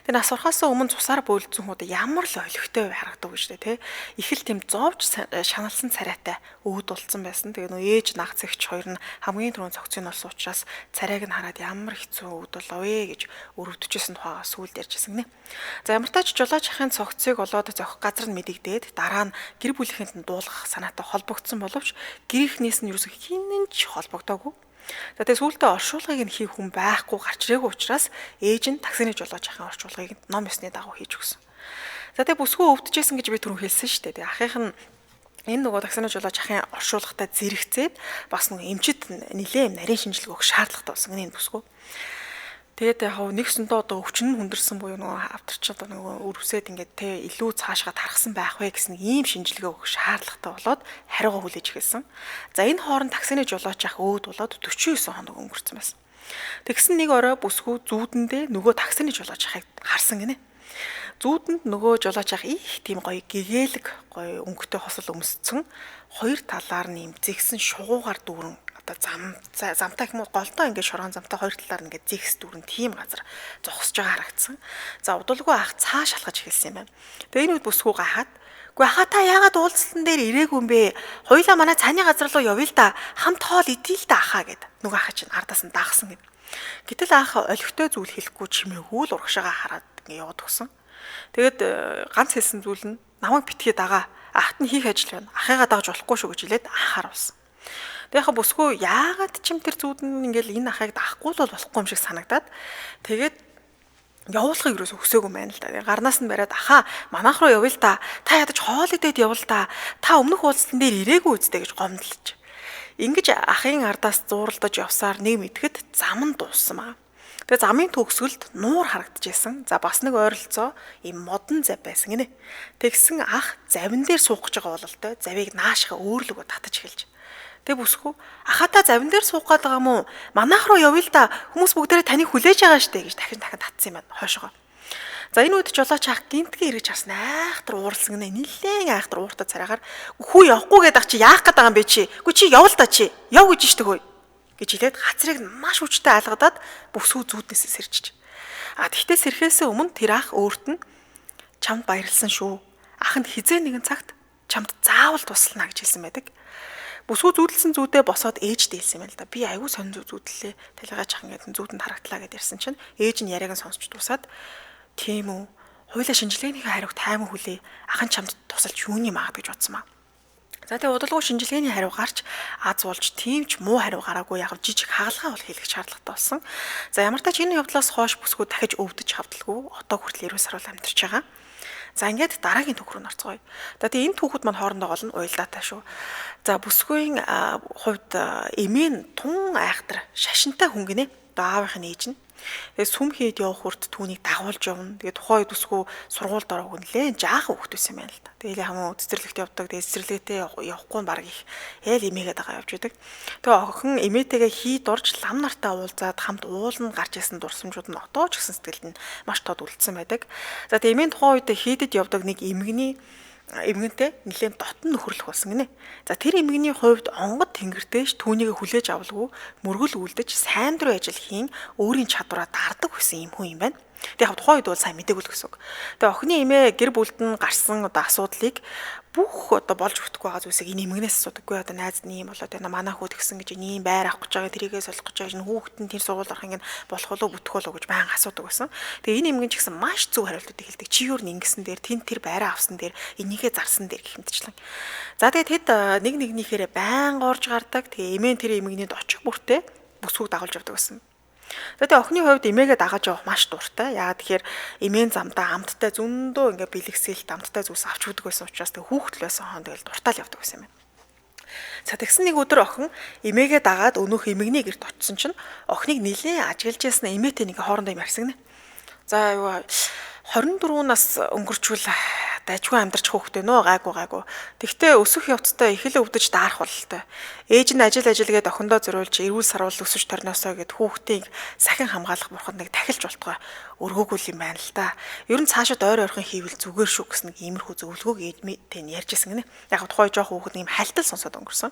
Тэгээ нас урахаас өмнө цусаар бөөлдсөн хүүд ямар л олигтой харагдав гэж тэ их л тийм зовж шаналсан царайтай өвд болцсон байсан. Тэгээ нөө ээж нагц ихч хоёр нь хамгийн түрүүнд цогцын болсон учраас царайг нь хараад ямар хэцүү өвд болов ээ гэж өрөвдөжсэн тухайгаа сүүлд ярьжсэн гинэ. За ямар тач жолооч ахын цогцыг олоод зохих газар нь мэдэгдээд дараа нь гэр бүлийнхэнд нь дуулгах санаатай холбогдсон боловч гэрийнхнээс нь юу ч хинэн ч холбогдоогүй. За тэгээ сүүлдээ оршуулгыг нь хийх хүн байхгүй гарч ирээгүй учраас ээж нь таксины жолооч ахын оршуулгыг ном ёсны дагуу хийж өгсөн. За тэгээ бүсгүй өвдөжсэн гэж би түрүү хэлсэн шүү дээ. Тэгээ ахынх нь энэ нөгөө таксины жолооч ахын оршуулгатай зэрэгцээд бас нөгөө эмчит нэлээд нарийн шинжилгээ өгөх шаардлагатай болсон энэ бүсгүй. Тэгээд яг нэгсэндээ одоо өвчин нь хүндэрсэн буюу нөгөө авторч одоо нөгөө өрөвсөд ингээд те илүү цаашгаа тархсан байх вэ гэсэн ийм шинжилгээ өгөх шаардлагатай болоод хариугаа хүлээж эхэлсэн. За энэ хооронд таксины жолооч ах өөд болоод 49 хоног өнгөрцөн байсан. Тэгсэн нэг орой бүсгүй зүүдэндээ нөгөө таксины жолооч ахыг харсан гинэ. Зүүдэнд нөгөө жолооч ах их тийм гоё гэгээлэг гоё өнгөтэй хосол өмсцэн хоёр талаар нь имзэгсэн шугуугаар дүүрэн замтай юм уу голтой ингээд шоргон замтай хоёр талаар нь ингээд зэгс дүүрэн тийм газар зогсож байгаа харагдсан. За удалгүй ах цааш алхаж эхэлсэн юм байна. Тэгээ энэ үед бүсгүй гахаад "Гүй хаа та яагаад уулзалтан дээр ирээгүй юм бэ? Хоёулаа манай цааны газар руу явъя л да. Хамт хоол идъя л да ахаа" гэд нөгөө ах чинь ардаас нь дагсан гэв. Гэтэл анх олигтой зүйл хэлэхгүй чимээгүй л урагшаага хараад ингээ яваад өгсөн. Тэгээд ганц хэлсэн зүйл нь намайг битгий дагаа. Ахт нь хийх ажил байна. Ахыгаа дагаж болохгүй шүү гэж хэлээд анхааруулсан. Тэгээд яхаа бүсгүй яагаад чим тэр зүүд нь ингээл энэ ахыг дахгүй л болохгүй юм шиг санагдаад тэгээд явуулахыг юусоо өсөөгүй юм байна л да. Гарнаас нь бариад ахаа манайх руу явъя л та. Та ядаж хоол идээд явал та. Та өмнөх уулзсан дээр ирээгүй үстэй гэж гомдлож. Ингэж ахын ардаас зууралдаж явсаар нэг мэдгэд зам нь дууссан маа. Тэгээ замын төгсгөлд нуур харагдчихсэн. За бас нэг ойролцоо ийм модон зав байсан гинэ. Тэгсэн ах завин дээр суух гэж байгаа бололтой. Завийг наашгаа өөрлөгөө татаж эхэлж. Тэгээ бүсгүй ахаа та завин дээр суух гээд байгаа мó? Манайх руу явъя л да. Хүмүүс бүгдээрээ таныг хүлээж байгаа штэ гэж дахин татсан юм байна хойшоо. За энэ үед жолооч ах гинтгийн эргэж харсан айхтар ууралсан гинэ. Нилээн айхтар ууртаа цараагаар хүү явахгүй гээд ах чи яах гээд байгаа юм бэ чи? Үгүй чи явал та чи. Яв гэж штэ хөөе гэж хэлээд хацрыг маш хүчтэй алгадаад бүсгүй зүүднээсээ сэрчиж. Тэгтээ сэрхээсээ өмнө тэр ах өөрт нь чамд баярлсан шүү. Аханд хизээ нэгэн цагт чамд заавал туслана гэж хэлсэн байдаг. Бүсгүй зүүдэлсэн зүүдээ босоод ээжтэй хэлсэн юм л да. Би аягүй сонь зүүдлээ. Талигаа чахан гэдэг зүүдэнд харагдлаа гэдээ ярьсан чинь ээж нь яриаг нь сонсч дуусаад тийм үү. Хойлоо шинжилгээнийхээ хариуг таймаг хүлээ. Ахын чамд тусалж юуны маад гэж бодсон маа. За тэгээ удалгүй шинжилгээний хариу гарч аз болж тийм ч муу хариу гараагүй яг жижиг хагалгаа бол хийх шаардлагатай болсон. За ямар ч энэ явдлаас хойш бүсгүй дахиж өвдөж хавдалгүй одоо хүртэл 90 сар бол амьдарч байгаа. За ингээд дараагийн түүх рүү орцгоё. За тэгээ энэ түүхүүд маань хоорондоо гол нь уялдаатай шүү. За бүсгүйн хувьд эмээ нь тун айхтар шашинтай хүн гинэ. Одоо аавынх нь ээж нь. Тэгээ сүм хэд явах хүрт түүнийг дагуулж явна. Тэгээ тухайн үед бүсгүй сургуульд ороогүй нэлээ жаахан хөвгт байсан юм байна л да. Тэгээ хамаа цэцэрлэгт явдаг. Тэгээ цэцэрлэгтээ явахгүй нь баг их ээл эмээгээд байгаа явж идэг. Тэгээ охин эмээтэйгээ хий дурж лам нартай уулзаад хамт уулна гарч исэн дурсамжууд нь одоо ч гэсэн сэтгэлд нь маш тод үлдсэн байдаг. За тэгээ эмийн тухайн үед хийдэд явдаг нэг эмгэнтэй нэлээд дотн нөхөрлөх болсон гинэ. За тэр эмгэний хувьд онгод тэнгэртэйш түүнийг хүлээж авалгүй мөргөл үлдэж сайн дурын ажил хийн өөрийн чадвараа дардаг байсан юм хүн юм байна. Тэгээ тухайн үед бол сайн мэдээгүй л гэсэн үг. Тэгээ охины эмээ гэр бүлд нь гарсан одоо асуудлыг бүх одоо болж өгөхгүй байгаа зүйлсийг энэ эмгэнээс асуудаггүй одоо найз нь юм болоод байна манай хүүд гисэн гэж ийм байр авах гэж байгаа тэрийгээ солих гэж байгаа энэ хүүхэд нь тэр сургууль орох ингэ болох болоо бүтгэх болоо гэж баян асуудаг байсан. Тэгээ энэ эмгэн ч гэсэн маш зөв хариултууд хэлдэг. Чи юу нэгсэн дээр тэн тэр байраа авсан дээр энийгээ зарсан дээр гэх мэтчлэн. За тэгээ тэд нэг нэгнийхээрээ баян орж гардаг. Тэгээ эмээ тэр эмгэнийд очих бүртээ бүсгүйг дагуулж явдаг байсан. За тэгээ охины хувьд эмээгээ дагаж явах маш дуртай. Яагаад тэгэхээр эмээн замдаа амттай зөндөө ингээ бэлгэсэлт амттай зүйлс авч өгдөг байсан учраас тэгээ хүүхдэл байсан хон тэгэл дуртай л явдаг байсан юм байна. За тэгсэн нэг өдөр охин эмээгээ дагаад өнөөх эмэгний гэрт очисон чинь охиныг нилээн ажиглаж ясна эмээтэй нэг хоорондоо юм ярьсан гинэ. За юу 24 нас өнгөрчүүл дайггүй амьдарч хөөхтэй нөө гайгүй. Тэгтээ өсөх явцдаа их л өвдөж даарах бололтой. Ээж нь ажил гээд охиндоо зориулж эрүүл сарвал өсөж торносоо гэд хүүхдийг сахин хамгаалах бурханд нэг тахилж болтгоо өргөөгүй юм байна л да. Ер нь цаашид ойрхон хийвэл зүгээр шүү гэсэн нэг иймэрхүү зөвлөгөөг ээжтэй нь ярьж ирсэн гинэ. Яг тухай жоох хүүхэд нэг хальтал сонсоод өнгөрсөн.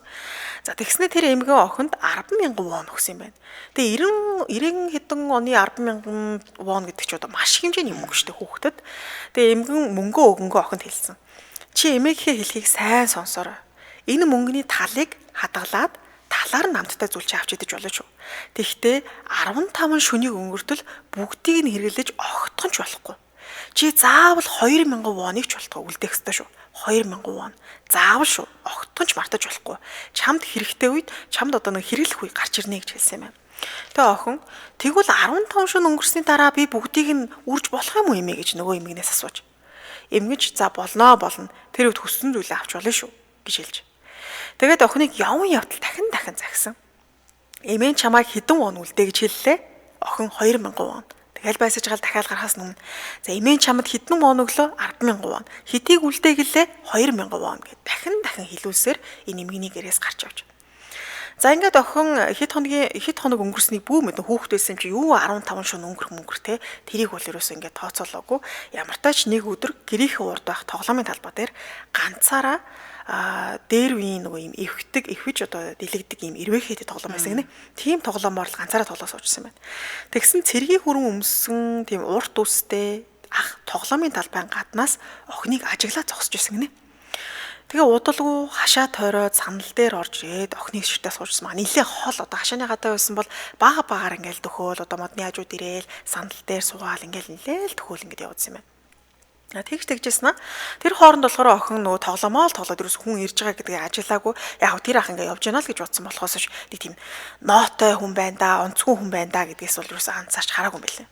За тэгснэ тэр эмгэн охинд 10,000 вон өгсөн юм байна. Тэгээ 90 хэдэн оны 10,000 вон гэдэг чинь одоо маш хэмжээний мөнгө шүү дээ хүүхдэд. Тэгээ эмгэн мөнгөө өгөнгөө охинд хэлсэн. Чи эмээгийн хэлхийг сайн сонсоорой. Энэ мөнгөний талыг хадгалаад талаар нь намттай зүйл чи авч идэж болно шүү. Тэгвэл 15 шөнийг өнгөртөл бүгдийг нь хэрэглэж огтхон ч болохгүй. Чи заавал 2,000 воныг ч болтгоо үлдээх ёстой шүү. 2,000 вон. Заавал шүү. Огтхон ч мартаж болохгүй. Чамд хэрэгтэй үед чамд одоо нэг хэрэглэх үе гарч ирнэ гэж хэлсэн юм байна. Тэгээ охин тэгвэл 15 шөнө өнгөрсний дараа би бүгдийг нь үрж болох юм уу эмээ гэж нөгөө эмгэнээс асууж. Эмгэж за болно. Тэр үед хүссэн зүйлээ авч болно шүү гэж хэлж. Тэгээд охиныг явн явдал дахин загсан. Эмээ чамайг хэдэн вон үлдээ гэж хэллээ. Охин 2,000 вон. Тэгэл байсаж гал дахиад гарахаас өмнө за эмээ чамд хэдэн вон өглөө 10,000 вон. Хитийг үлдээ гэлээ 2,000 вон гэд дахин хэлүүлсээр энэ эмгэний гэрээс гарч явж. За ингээд охин хэд хоног өнгөрснийг бүү мэдэн хүүхдээсэн чи юу 15 шөнө өнгөрөх те тэрийг бол ерөөсөө ингээд тооцоолоогүй. Ямар тач нэг өдөр гэрийнхээ урд байх тоглоомын талбай дээр ганцаараа дээр үеийн нөгөө юм эвхэж одоо дэлгдэг юм эрвэхээд тоглоом байсан гинэ. Тийм тоглоомоор л ганцаараа тоглоос уучсан байна. Тэгсэн цэргийн хүрэн өмсөн тийм урт үстэй ах тоглоомын талбайн гаднаас охиныг ажиглаа зогсож байсан гинэ. Тэгээ удалгүй хашаа тойроод санал дээр орж ирээд охины ширтээ суужсан маа. Нилээ хол одоо хашааны гадаа байсан бол бага багаар ингээл дөхөөл одоо модны хажууд ирээл санал дээр суугаал ингээл нилээл дөхөөл ингээд явуулсан юм байна. Тэгж тэгжсэн аа. Тэр хооронд болохоор охин нөгөө тогломоо л тоглоод ерөөс хүн ирж байгаа гэдгийг ажиглаагүй. Яг тэр ах ингээ явж яана л гэж бодсон болохоос ш нэг тийм нотой хүн байна да, онцгүй хүн байна да гэдгээс бол ерөөс анцаарч хараагүй юм билээ.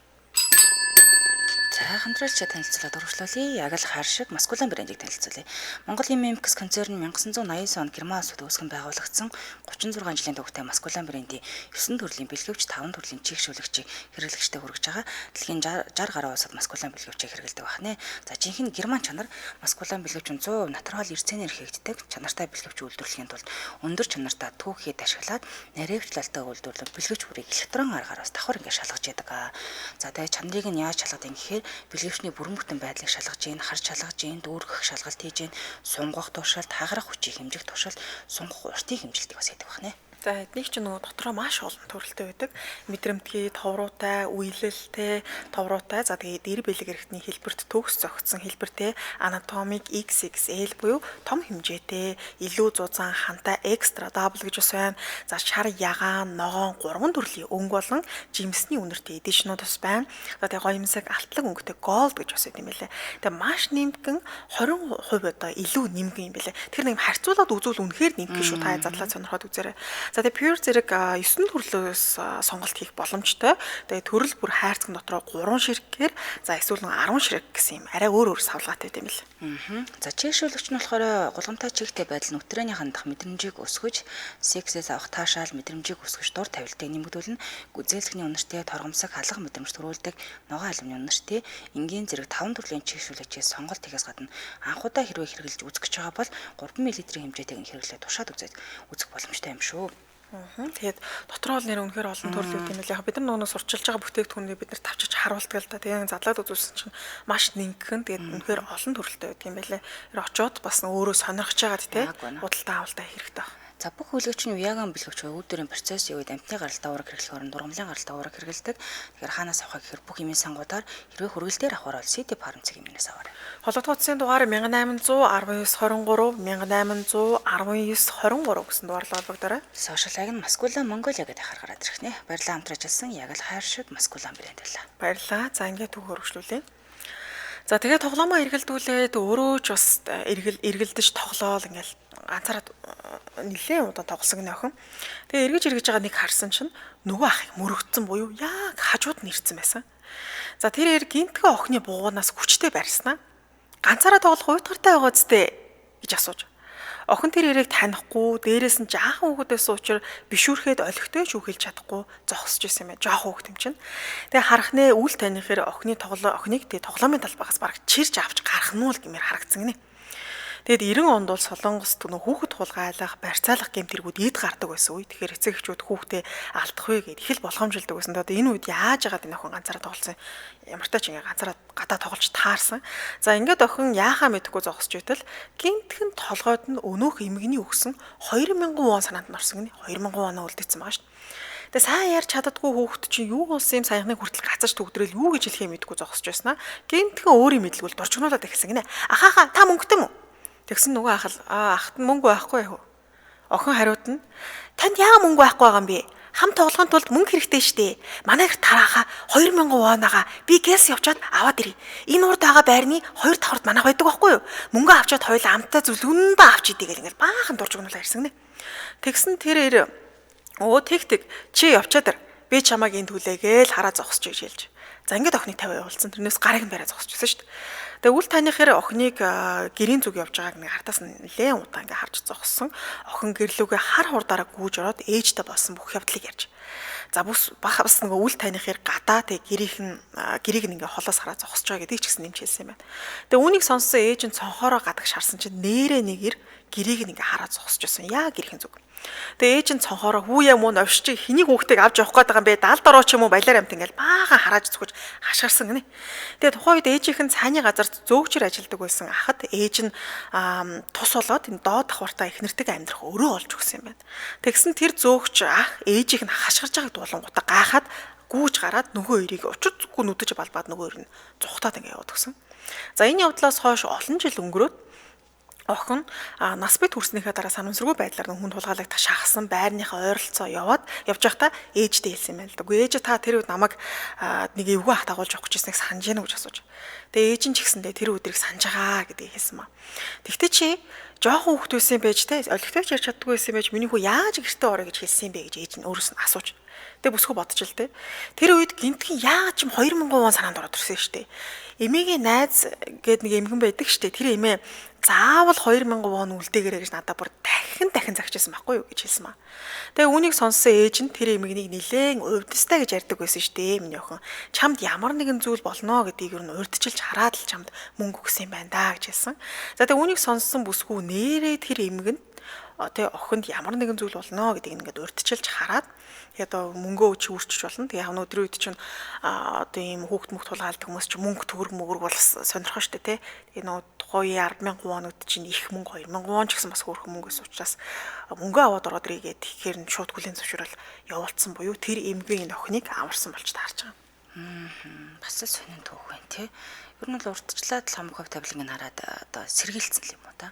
За хамтралч танилцуулаад урагшлуулъя. Яг л хар шиг маскулин брендийг танилцуулъя. Монгол Имэмкс концерн 1989 онд Герман улсад үүсгэн байгуулагдсан 36 жилийн түүхтэй маскулин брендийн 9 төрлийн бэлгэвч 5 төрлийн чийгшүүлэгчийг хэрэглэгчтэй хүргэж байгаа. Дэлхийн 60 гаруй улсад маскулин бэлгэвчийг хэрэглэдэг байна. За жинхэнэ Герман чанар маскулин бэлгэвч 100% натурал эрдцэнээр хийгддэг. Чанартай бэлгэвч үйлдвэрлэхийн тулд өндөр чанартай түүхийд ашиглаад нарийвчлалтай үйлдвэрлэх бэлгэвч бүрийг электрон аргаар бас давхар ингээд шалгаж яадаг. За тэгээ чанарыг нь яаж шалгадаг юм гэхээр бэлгэвчний бүрэн бүтэн байдлыг шалгаж ийн, харж шалгаж ийн, дүүргэх шалгалт хийж ийн, сунгах туршилт, хагарах хүчийг хэмжих туршилт, сунгах уртыг хэмжилдэг бас гэдэг байна. За эднийг ч нөгөө дотроо маш олон төрөлтэй байдаг. Мэдрэмтгий, товруутай, үеилэлтэй, товруутай. За тэгээд эр бэлэг эрхтний хэлбэрт төгс зохицсон хэлбэртэй анатомик XXL буюу том хэмжээтэй, илүү зузаан хантай экстра дабл гэж бас байна. За шар ягаан, ногоон 3 төрлийн өнгө болон жимсний үнэртэй эдишнүүд бас байна. За тэгээд гоёмсаг алтлаг өнгөтэй голд гэж бас байдаг юм байлээ. Тэгээд маш нэмгэн 20% одоо илүү нэмгэн юм байлээ. Тэр нэг харьцуулаад үзвэл үнэхээр нэмгэн шүү. Та задлаа сонирхоод үзээрэй. За тэгээ pure зэрэг 9 төрлөөс сонголт хийх боломжтой. Тэгээ төрөл бүр хайрцаг дотроо 3 ширхгээр за эсвэл 10 ширхэг гэсэн юм арай өөр савлгаатай байт юм л. За чийгшүүлэгч нь болохоор гулгамтай чигтэй байдал нь өтрөөний хандах мэдрэмжийг өсгөж, сексээс авах таашаал мэдрэмжийг өсгөж дур тавилтыг нэмэгдүүлнэ. Гүзээлхний үнэртэй торгомсог халах мэдрэмж төрүүлдэг ногоон алюмины үнэртэй энгийн зэрэг 5 төрлийн чийгшүүлэгчээс сонголт хийхээс гадна анхудаа хэрвээ хэрэглэж үзэх гэж байгаа бол 3 мл хэмжээтэйг хэрэглээ тушаад үзэх боломжтой юм шүү. Тэгээд дотроо бол нэр үнэхээр олон төрөл үүд юм л яг бид нар нөгөө сурчилж байгаа бүтээгдэхүүнийг бид нар тавчиж харуулдаг л да. Тэгээд задлаад үзүүлсэн чинь маш нэгэн тэгээд үнэхээр олон төрөлтэй байдаг юм байлээ. Тэр очоод бас өөрөө сонирхож байгаад тий худалдаа авалтаа хэрэгтэй байна. За бүх хүлэгч нь веган бэлгэвч үүдэрийн процессын үед амтны гаралтай уураг хэрэглэх оронд ургамлын гаралтай уураг хэрэглэдэг. Тэгэхээр хаанаас авах гэхээр бүх эмийн сангуудаар хэрвээ хүргэлтээр авахаар бол CD фармацыг эмээс аваарай. Холбогдох утсын дугаар 181923 181923 гэсэн дугаарлаа холбогдорой. Сошиал аг нь Маскулан Монголиа гэдэг харахаар ирэх нэ. Баярлалаа хамтраж хэлсэн яг л хайр шиг Маскулан брэнд байлаа. Баярлалаа. За ингээд түүх хөрвүүлээ. За тэгээд тоглоомоо эргэлдүүлээд өөрөө ч бас эргэлдэж тоглоол ингээл ганцаараа нэлээд удаа тоглосон гэнэ охин. Тэгээ эргэж байгаа нэг харсан чинь нөгөө ахыг мөрөгдсөн буюу яг хажууд нь ирсэн байсан. За тэр гинтгэ охины буугнаас хүчтэй барьснаа. Ганцаараа тоглох уйтгартай байгаа зү гэж асууж. Охин тэр ирийг танихгүй, дээрээс нь жаахан хүүхдээс учраас бишүүрхэд олигтой ч үхэлж чадахгүй зогсож исэн юм байна. Жаахан хүүхд юм чинь. Тэгээ харах нэ үл таныхэр охиныг тоглоомын талбайгаас бараг чирж авч гарах нь л гэмээр харагдсан гинэ. Тэгэд 90 онд бол Солонгост нөх хүүхэд хулгайлах, барьцаалах гэмтэргүүд эд гардаг байсан үе. Тэгэхээр эцэг эхчүүд хүүхдээ алдах вэ гэд их л болгоомжилдаг байсан. Одоо энэ үед яаж яагаад энэ охин ганцаараа тоглосон ямар ч тач ингээ ганцаараа гадаа тоглож таарсан. За ингээд охин яахаа мэдэхгүй зогсож байтал гинтхэн толгойд нь өнөөх эмгэний өгсөн 2000 вон санаанд нь орсон гинэ. 2000 вон үлдээсэн байгаа шүү. Тэгээ сайн ярьж чаддгүй хүүхэд чинь юу болсон юм саяхныг хүртэл гацаж төгдрөл юу гэж хэлхээ мэдэхгүй зогсож байснаа. Гинтхэн өөрийн мэдлгүүл дурчгнуулаад ихсэн гинэ. Ахааха та мөнгөтэй мө? Тэгсэн нөгөө ах л ахт нь мөнгө байхгүй юу? Охин хариуд нь танд яагаад мөнгө байхгүй байгаа юм бэ? Хамт тоглохын тулд мөнгө хэрэгтэй штэ. Манай их тарааха 2000 вонага би гэс явчаад аваад ирье. Энэ урд байгаа байрны 2 давхарт манайх байдаг байхгүй юу? Мөнгө авчаад хоёул амттай зүлгүндээ авч идэе гэл ингээл баахан дуржигнуулаа ирсэн гинэ. Тэгсэн тэр тэг чи явчаад би чамааг энд хүлээгээл хараа зогсож гэж хэлж. За ингээд охиныг 50 явуулсан. Тэрнээс гарыг нь бариа зогсчихсон шүү дээ. Тэгээ үл таныхэр охиныг гэрийн зүг явж байгааг нэг хартаас нэлээд удаа ингээ харж зогссон. Охин гэрлүүгээ хар хурдаараа гүйж ороод ээжтэй болсон бүх явдлыг ярьж. За бас нөгөө үл таныхэр гадаа тэг гэрийг ингээ холоос хараа зогсож байгаа гэдгийг ч гэсэн нэмж хэлсэн юм байна. Тэгээ үүнийг сонссон ээж нь цонхоороо гадаг шарсан чинь нээрээ нэгэр гэрийг ингээ хараа зогсож байсан. Яа гэрхийн зүг. Тэгээ ээж нь цонхоороо хүүе муу новш чи хэнийг хүүхдийг авч явах гээд байгаа юм бэ? Далд ороо ч юм уу баялаар амт ингээл баахан харааж зүгж хашгирсан гинэ. Тэгээ тухайн үед ээжийнх нь цааны газарт зөөгчөр ажилладаг байсан. Ахад ээж нь тус болоод энэ доод давхартаа их нэртэйг амьдрах өрөө олж өгсөн юм байна. Тэгсэн тэр зөөгч ах ээжийнх нь хашгирж байгааг дуулангуудаа гайхаад гүүж гараад нөгөө эрийг учир зүггүй нүдэж балбаад нөгөө эр нь зүхтаад ингээ яваад гисэн. За энэ явдлаас хойш олон жил өнгөрөөд охин нас бий төрснийхээ дараа санамсаргүй байдлаар хүн тулгаалагдах шахсан байрныхаа ойролцоо явж байхдаа ээжтэй хэлсэн юм байна л да. Үгүй ээж та тэр үед намайг нэг эвгүй хат агуулж явах гэжсэнийг санаж гэнэ гэж асууж. Тэгээ ээж нь ч гэсэндээ тэр өдрийг санаж байгаа гэдгийг хэлсэн маа. Тэгтээ чи жоохон хүүхэд байсан байж те олигтойч ярьж чаддгүй байсан байж миний хүү яаж гэртээ орё гэж хэлсэн бэ гэж ээж нь өөрөөс нь асууж. Тэгээ бүсгүй бодож л те. Тэр үед гинтхэн яаж ч 2000 вон санаанд ороод ирсэн шүү дээ. Эмээгийн найз гээд нэг эмгэн байдаг шүү дээ. Тэр эмээ заавал 2000 вон үлдээгээрэй гэж надад бүр дахин загчсан байхгүй юу гэж хэлсэн маа. Тэгээ үүнийг сонссон ээж нь тэр эмэгнийг нилээн увдстай гэж ярьдаг байсан шүү дээ миний охин. Чамд ямар нэгэн зүйл болно гэдгийг юу н урдчилж хараад л чамд мөнгө өгсөн юм байна да гэж хэлсэн. За тэгээ үүнийг сонссон бүсгүй нэрээ тэр эмгэнд тэгээ охинд ямар нэгэн зүйл болно гэдгийг ингээд урдчилж хараад тэгээ одоо мөнгөө чи үрчиж болно. Тэгээ хавн өдрийн үед чинь одоо ийм хүүхд мөх тулгаалдаг хүмүүс чи мөнгө төгрөг мөгрөг бол сонирхоо штэ те. Тэгээ нөгөө тухайн 10,000 вонууд чинь их мөнгө 2000 вон ч гэсэн бас хөөрхөн мөнгө ус учраас мөнгөө аваад ороод ирээ гэхэд тэгэхээр нь шууд хүлэн зөвшөөрөл явуулсан буюу тэр эмгийн энэ охиныг аварсан болж таарч байгаа. Бас л сонин түүх байна тий. Ер нь л урдчлаад л хамаг хөв тавиланг нь хараад одоо сэргийлсэн л юм уу та.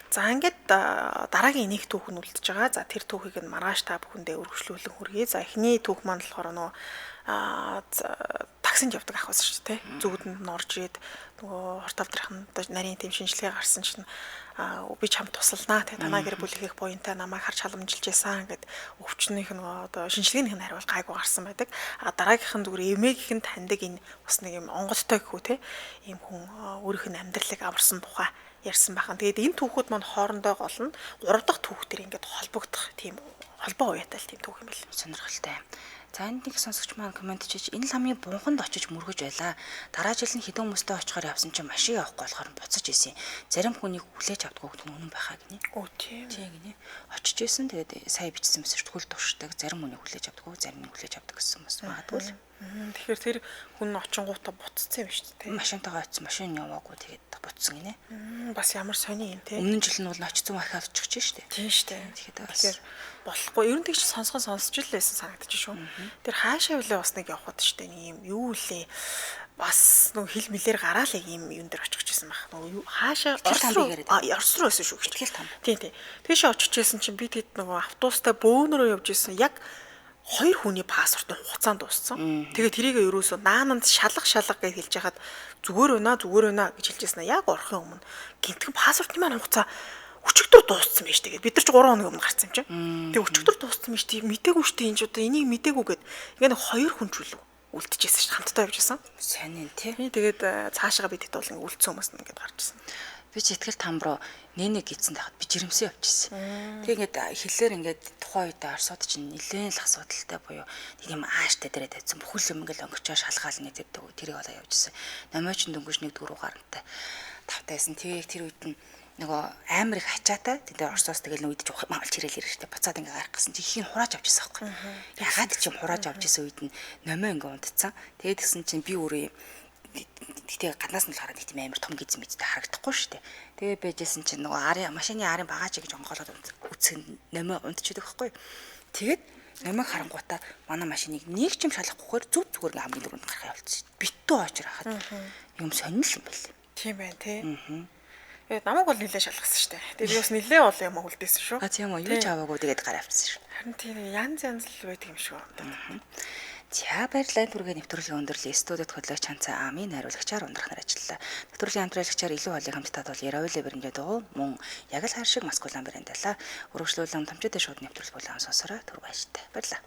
За ингээд дараагийн нэг түүх нь үлдэж байгаа. За тэр түүхийг нь маргааш та бүхэндээ өргөжлүүлэн хүргэе. За эхний түүх маань болохоор нөгөө таксинд явдаг ах байсан шүү дээ. Зүгдэнд нь орж ирээд нөгөө хорт авдрахын нарийн тэм шинжилгээ гарсан чинь би чамд тусалнаа те танаа гэр бүлийнхээ буянтай намайг харж халамжилж байсан гэд өвчнөх нөгөө одоо шинжилгээнийх нь хариул гайгүй гарсан байдаг. Дараагийнх нь зүгээр эмээгийнх нь таньдаг энэ бас нэг юм онгоцтой гэхүү те ийм хүн өөрийнх нь амьдралыг аварсан тухай ярьсан байхan. Тэгээд энэ түүхүүд маань хоорондоо гол нь 3 дахь түүхтэр ингээд холбогдох тийм холбоо уяатай л тийм түүх юм бэл. Сонирхолтой. За энд нэг сонсогч маань комент хийж энэ ламын бунханд очиж мөргөж байлаа. Дараа жил нь хэдэн хүмүүстэй очихоор явсан чинь машин явахгүй болохоор буцаж исэн. Зарим хүнийг хүлээж авдаггүй хүн үнэн байхаа гинэ. Оо тийм гинэ. Очиж исэн тэгээд сая бичсэн мессеж төгөл туршдаг. Зарим хүнийг хүлээж авдаггүй, зарим нь хүлээж авдаг гэсэн бас магадгүй л. Тэгэхээр тэр хүн очингуудаа буцсан юм шүү дээ. Машинтайгаа очсон, машин яваагүй тэгээд буцсан гинэ. Бас ямар сони юм те. Өмнө жил нь бол очсон байхад очихж штэ. Тийм штэ. Тэгэхээр болохгүй. Ер нь тэгж сонсож л байсан санагдаж шүү. Тэр хаашаа вүлээ бас нэг явхад штэ нэг юм юу лээ. Бас нэг хил мэлээр гараал ийм юун дээр очихжсэн байх. Нөгөө хаашаа Орос руу байсан шүү. Тэгэл том. Тийм. Тэшээ очижсэн чинь би тэд нөгөө автобустай бөөнөрөө явж исэн. Яг 2 хүний паспортын хугацаанд дууссан. Тэгээ тэрийгээ ерөөсөө наананд шалга гэж хэлж хахад зүгээр байна гэж хэлжсэн. Яг орохын өмнө гинтгэн паспортны маань хугацаа өчигдөр дууссан байж тэгээд бид нар ч 3 хоног өмнө гарсан юм чинь. Тэгээ өчигдөр дууссан байж тийм мдэггүй штэ энэ ч одоо энийг мдэггүй гэд ингээд 2 хүн ч үлээ үлдчихсэн шүү хамтдаа явжсэн. Сайн юм тий. Тэгээд цаашаа бид хэд бол ингээд үлдсэн хүмүүс нь ингээд гарч ирсэн. Би ч итгэл там руу нэнэ гидсэн тахад би жирэмсэн явчихсан. Тэгээ ингээд хэлээр ингээд тухайн үед Оросод чинь нэлээд л асуудалтай буюу нэг юм ааштай дээрээ тавьсан бүхэл юм ингээд онгочоо шалгаал нэг зэвдэг тэрийг олоо явжсэн. Номойч дөнгөж нэг 4 гарантай тавтайсан. Тэгээ тэр үед нь нөгөө амар их хачаатай тэгээ Оросоос тэгэл нүд ч маалч ирээл ирэхтэй буцаад ингээ гарах гэсэн чи ихийг хурааж авч ирсэн байхгүй. Ягаад ч юм хурааж авч ирсэн үед нь номоо ингээ унтцсан. Тэгээд гисэн чинь би өөрөө тэгээ гаднаас нь л хараад тийм амар том гизэн мэдтэй харагдахгүй шүү дээ. Тэгээ байжсэн чинь нөгөө машины арын багаж гэж онгоолоод үцгэн номоо унтчихдаг байхгүй. Тэгээд номыг харангуйтаа манай машиныг нэг ч юм шалгахгүйгээр зүгээр ингээ хамгийн дөрөнд гарах явуулсан. Битүү очир хахад юм сонирхол юм байл. Тийм байна тий. Тэгээд намайг бол нилээ шалгасан шүү дээ. Тэгээд бас нилээ олон юм үлдээсэн шүү. Тийм үү, юу ч аваагүй тэгээд гараа авчихсан шүү. Харин тийм янз л байдаг юм шиг байна. За баярлалаа түргээ нэвтрүүлгийн өндөрлөө студид хөтлөгч Чанцаа Амийн хариулагчаар ундрахнаар ажиллалаа. Нэвтрүүлгийн хамтраалагчаар илүү хоолыг хамтдаа бол Яравил бэрнгээ дуу мөн яг л хар шиг Москвалан брэндэлээ. Өргөжлүүлэн томчтой шууд нэвтрүүлэг болон сонсороо түр баяртай. Баярлалаа.